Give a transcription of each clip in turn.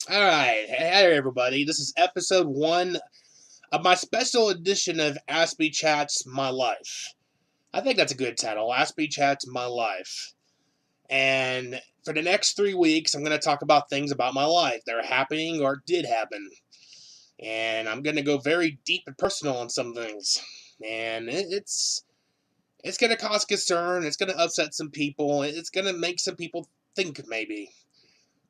All right, hey everybody. This is episode one of my special edition of Aspie Chats My Life. I think that's a good title, Aspie Chats My Life. And for the next 3 weeks, I'm going to talk about things about my life that are happening or did happen. And I'm going to go very deep and personal on some things. And it's going to cause concern. It's going to upset some people. It's going to make some people think maybe.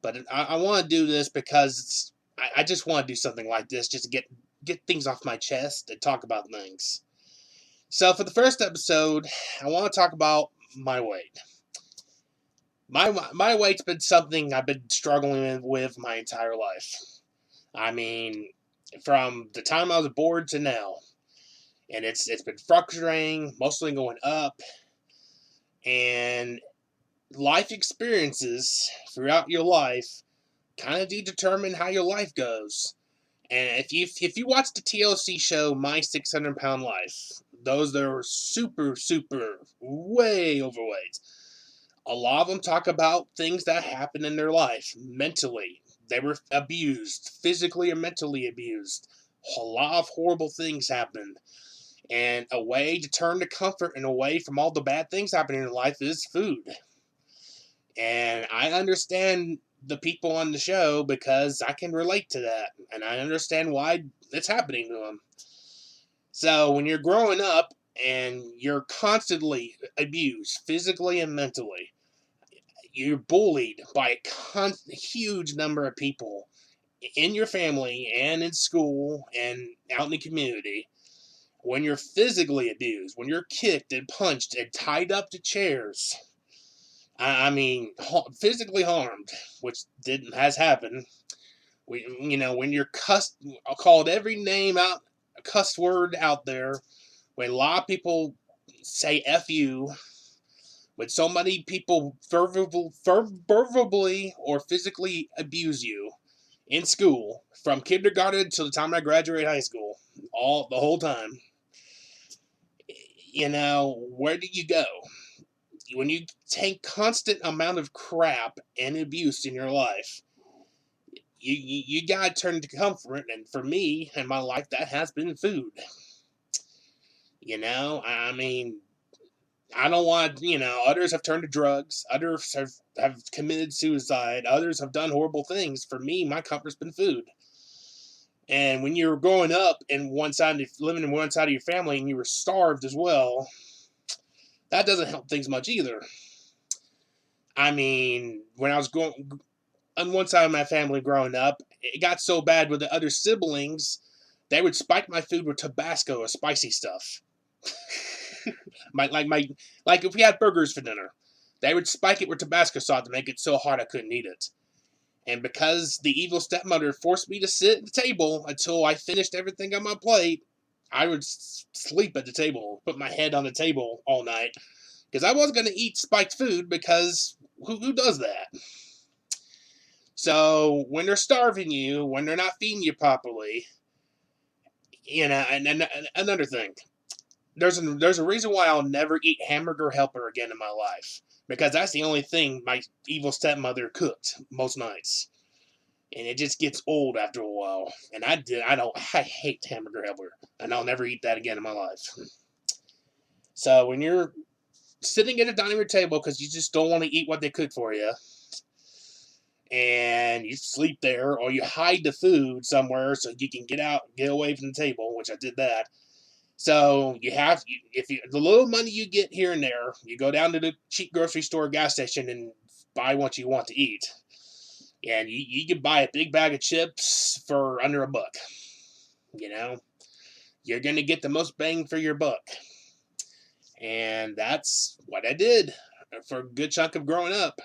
But I want to do this because I just want to do something like this just to get things off my chest and talk about things. So for the first episode, I want to talk about my weight. My weight's been something I've been struggling with my entire life. I mean, from the time I was born to now, and it's been fluctuating, mostly going up, and life experiences throughout your life kind of determine how your life goes. And if you watch the TLC show My 600 Pound Life, those that are super way overweight, a lot of them talk about things that happened in their life mentally. They were abused, physically or mentally abused. A lot of horrible things happened. And a way to turn to comfort and away from all the bad things happening in life is food. And I understand the people on the show because I can relate to that. And I understand why it's happening to them. So when you're growing up and you're constantly abused, physically and mentally, you're bullied by a huge number of people in your family and in school and out in the community. When you're physically abused, when you're kicked and punched and tied up to chairs, I mean, physically harmed, which didn't has happened. When you're called every name out, a cuss word out there. When a lot of people say "f you," when so many people verbally or physically abuse you in school, from kindergarten to the time I graduated high school, all the whole time. Where do you go? When you take constant amount of crap and abuse in your life, you gotta turn to comfort, and for me in my life, that has been food. I mean, I don't want, others have turned to drugs, others have committed suicide, others have done horrible things. For me, my comfort's been food. And when you're growing up in living in one side of your family and you were starved as well, that doesn't help things much either. I mean, when I was going on one side of my family growing up, it got so bad with the other siblings, they would spike my food with Tabasco or spicy stuff. my like my like if we had burgers for dinner, they would spike it with Tabasco sauce to make it so hot I couldn't eat it. And because the evil stepmother forced me to sit at the table until I finished everything on my plate, I would sleep at the table, put my head on the table all night, because I wasn't going to eat spiked food because who does that? So when they're starving you, when they're not feeding you properly, and another thing, there's a reason why I'll never eat hamburger helper again in my life, because that's the only thing my evil stepmother cooked most nights, and it just gets old after a while. And I hate hamburger helper, and I'll never eat that again in my life. So when you're sitting at a dining room table because you just don't want to eat what they cook for you, and you sleep there, or you hide the food somewhere so you can get away from the table, which I did that. So the little money you get here and there, you go down to the cheap grocery store, gas station, and buy what you want to eat. And you can buy a big bag of chips for under $1. You know, you're gonna get the most bang for your buck, and that's what I did for a good chunk of growing up.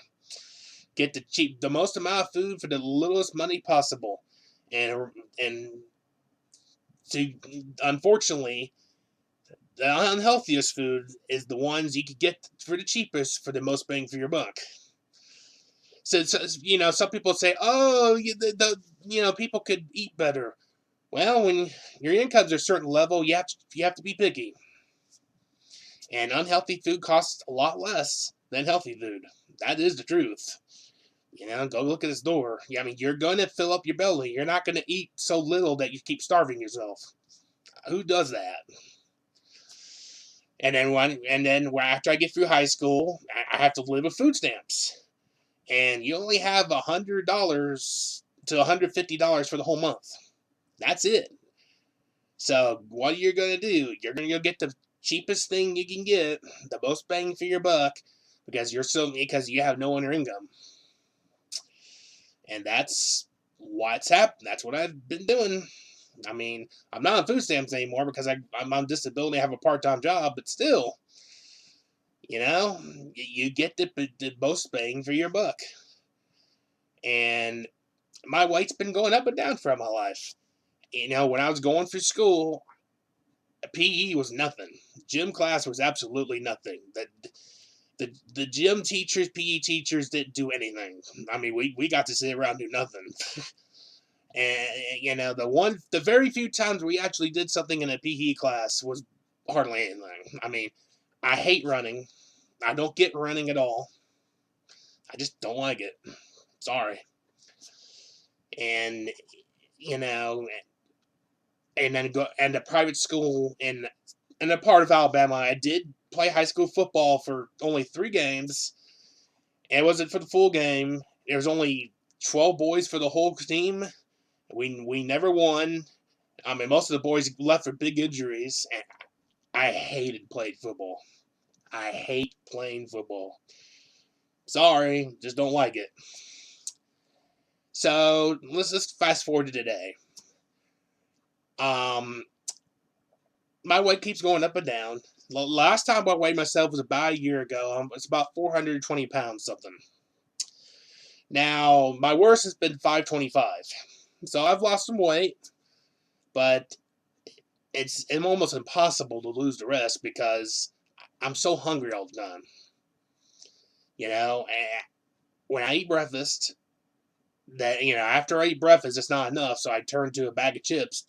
Get the most amount of food for the littlest money possible, and to unfortunately, the unhealthiest food is the ones you could get for the cheapest for the most bang for your buck. So some people say, "Oh, people could eat better." Well, when your income's a certain level, you have to be picky, and unhealthy food costs a lot less than healthy food. That is the truth. Go look at the store. Yeah, I mean, you're going to fill up your belly. You're not going to eat so little that you keep starving yourself. Who does that? And then after I get through high school, I have to live with food stamps, and you only have $100 to $150 for the whole month. That's it. So what you're gonna do? You're gonna go get the cheapest thing you can get, the most bang for your buck, because you have no other income, and that's what's happened. That's what I've been doing. I mean, I'm not on food stamps anymore because I'm on disability. I have a part-time job, but still, you get the most bang for your buck. And my weight's been going up and down throughout my life. When I was going through school, PE was nothing. Gym class was absolutely nothing. The gym teachers, PE teachers didn't do anything. I mean, we got to sit around and do nothing. And the very few times we actually did something in a PE class was hardly anything. I mean, I hate running. I don't get running at all. I just don't like it. Sorry. And you know, and then go and a private school in a part of Alabama. I did play high school football for only 3 games. And it wasn't for the full game. There was only 12 boys for the whole team. We never won. I mean, most of the boys left for big injuries. And I hated playing football. I hate playing football. Sorry, just don't like it. So let's just fast forward to today. My weight keeps going up and down. Last time I weighed myself was about a year ago. It's about 420 pounds something. Now my worst has been 525. So I've lost some weight, but it's almost impossible to lose the rest because I'm so hungry all the time. When I eat breakfast, after I eat breakfast, it's not enough, so I turn to a bag of chips.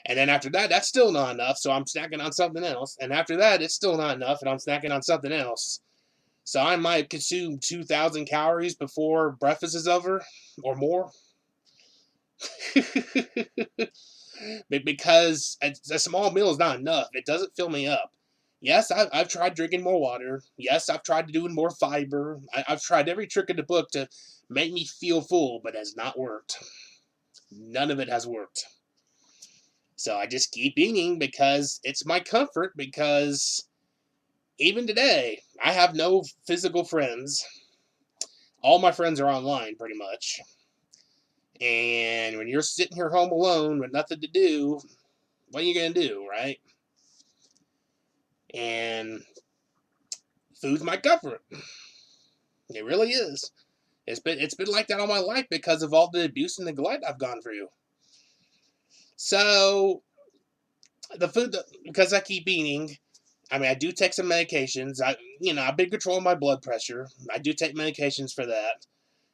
And then after that, that's still not enough, so I'm snacking on something else. And after that, it's still not enough, and I'm snacking on something else. So I might consume 2,000 calories before breakfast is over, or more. Because a small meal is not enough. It doesn't fill me up. Yes, I've tried drinking more water. Yes, I've tried doing more fiber. I've tried every trick in the book to make me feel full, but it has not worked. None of it has worked. So I just keep eating because it's my comfort, because even today, I have no physical friends. All my friends are online, pretty much. And when you're sitting here home alone with nothing to do, what are you going to do, right? And food's my comfort. It really is. It's been like that all my life because of all the abuse and neglect I've gone through. So the food, because I keep eating, I mean, I do take some medications. I've been controlling my blood pressure. I do take medications for that,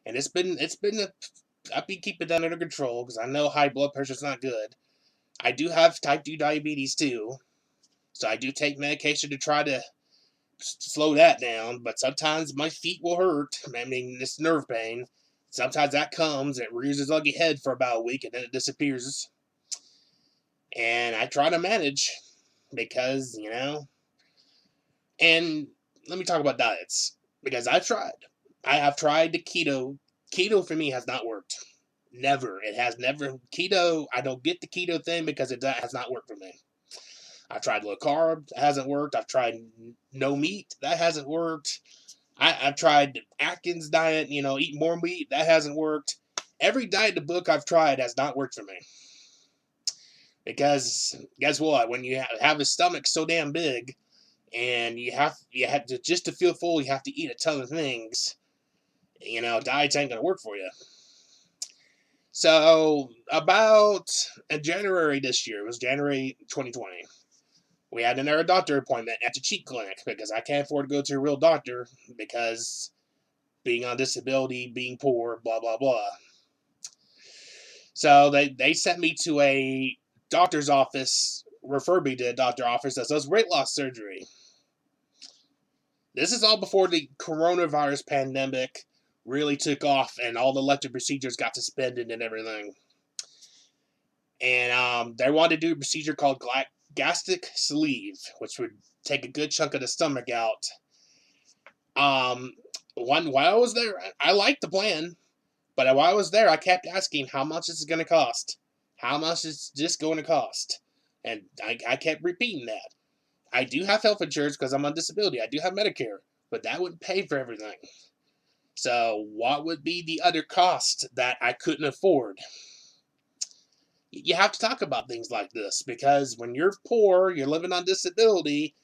and I've been keeping that under control because I know high blood pressure is not good. I do have type 2 diabetes too, so I do take medication to try to slow that down, but sometimes my feet will hurt. I mean, it's nerve pain. Sometimes that comes and it rears its ugly head for about a week and then it disappears. And I try to manage because, and let me talk about diets because I've tried. I have tried the keto. Keto for me has not worked. Never. It has never. Keto, I don't get the keto thing because it has not worked for me. I've tried low carb, that hasn't worked. I've tried no meat, that hasn't worked. I've tried Atkins diet, eat more meat, that hasn't worked. Every diet in the book I've tried has not worked for me. Because guess what? When you have a stomach so damn big, and you have to, just to feel full, you have to eat a ton of things. Diets ain't gonna work for you. So about in January this year, it was January 2020. We had another doctor appointment at the cheek clinic because I can't afford to go to a real doctor because being on disability, being poor, blah, blah, blah. So they sent me to a doctor's office, referred me to a doctor's office that does weight loss surgery. This is all before the coronavirus pandemic really took off, and all the elective procedures got suspended and everything. And they wanted to do a procedure called gastric sleeve, which would take a good chunk of the stomach out. While I was there, I liked the plan, but while I was there, I kept asking, how much is it going to cost? How much is this going to cost? And I kept repeating that. I do have health insurance because I'm on disability. I do have Medicare, but that wouldn't pay for everything. So what would be the other cost that I couldn't afford? You have to talk about things like this, because when you're poor, you're living on disability,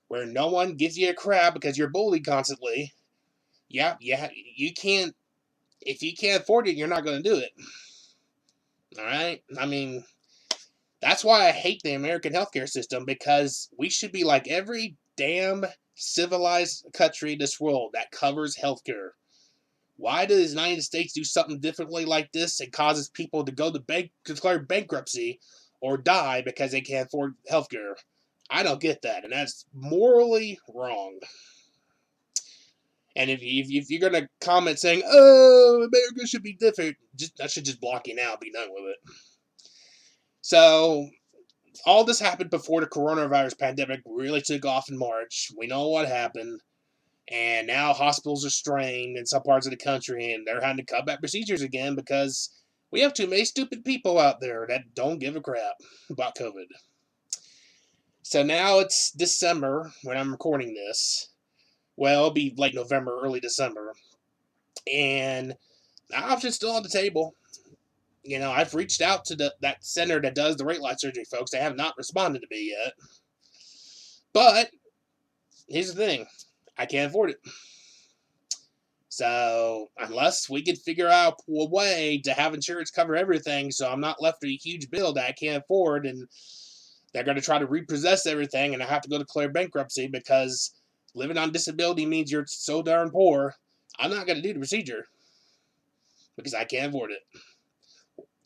where no one gives you a crap because you're bullied constantly. Yeah, you can't. If you can't afford it, you're not going to do it. All right? I mean, that's why I hate the American healthcare system, because we should be like every damn civilized country in this world that covers healthcare. Why does the United States do something differently like this and causes people to go to declare bankruptcy or die because they can't afford healthcare? I don't get that, and that's morally wrong. And if you're going to comment saying, oh, America should be different, I should just block you now and be done with it. So, all this happened before the coronavirus pandemic really took off in March. We know what happened. And now hospitals are strained in some parts of the country, and they're having to cut back procedures again because we have too many stupid people out there that don't give a crap about COVID. So now it's December when I'm recording this. Well, it'll be late November, early December. And the option's still on the table. You know, I've reached out to that center that does the rate light surgery, folks. They have not responded to me yet. But here's the thing. I can't afford it. So, unless we could figure out a way to have insurance cover everything so I'm not left with a huge bill that I can't afford, and they're going to try to repossess everything and I have to go declare bankruptcy because living on disability means you're so darn poor, I'm not going to do the procedure because I can't afford it.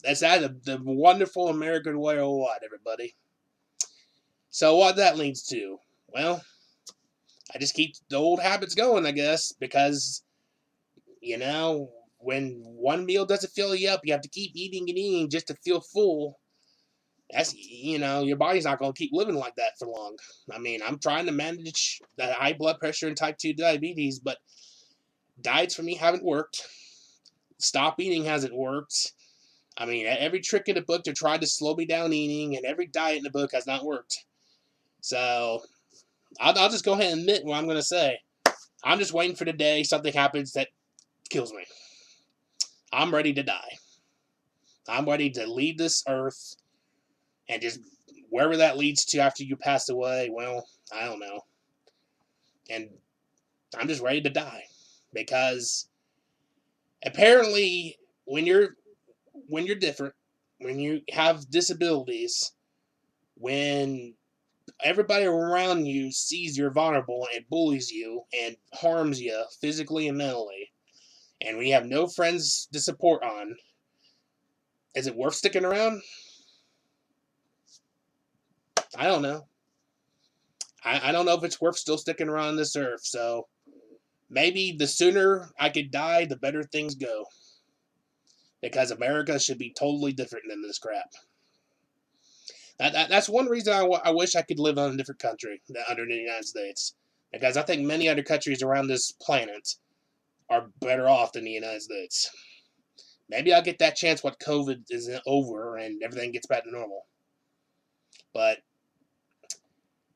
That's the wonderful American way of what, everybody? So what that leads to? Well, I just keep the old habits going, I guess, because you know, when one meal doesn't fill you up, you have to keep eating and eating just to feel full. That's, your body's not going to keep living like that for long. I mean, I'm trying to manage the high blood pressure and type 2 diabetes, but diets for me haven't worked. Stop eating hasn't worked. I mean, every trick in the book to try to slow me down eating, and every diet in the book has not worked. So, I'll just go ahead and admit what I'm going to say. I'm just waiting for the day something happens that kills me. I'm ready to die. I'm ready to leave this earth, and just wherever that leads to after you pass away, well, I don't know. And I'm just ready to die, because apparently when you're different, when you have disabilities, when everybody around you sees you're vulnerable and bullies you and harms you physically and mentally, and we have no friends to support on, is it worth sticking around? I don't know. I don't know if it's worth still sticking around on this earth, so maybe the sooner I could die, the better things go. Because America should be totally different than this crap. That's one reason I wish I could live in a different country under the United States. Because I think many other countries around this planet are better off than the United States. Maybe I'll get that chance when COVID is over and everything gets back to normal. But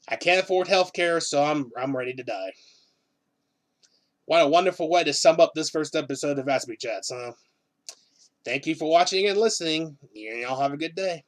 I can't afford health care, so I'm ready to die. What a wonderful way to sum up this first episode of Aspie Chats, huh? Thank you for watching and listening. Y'all have a good day.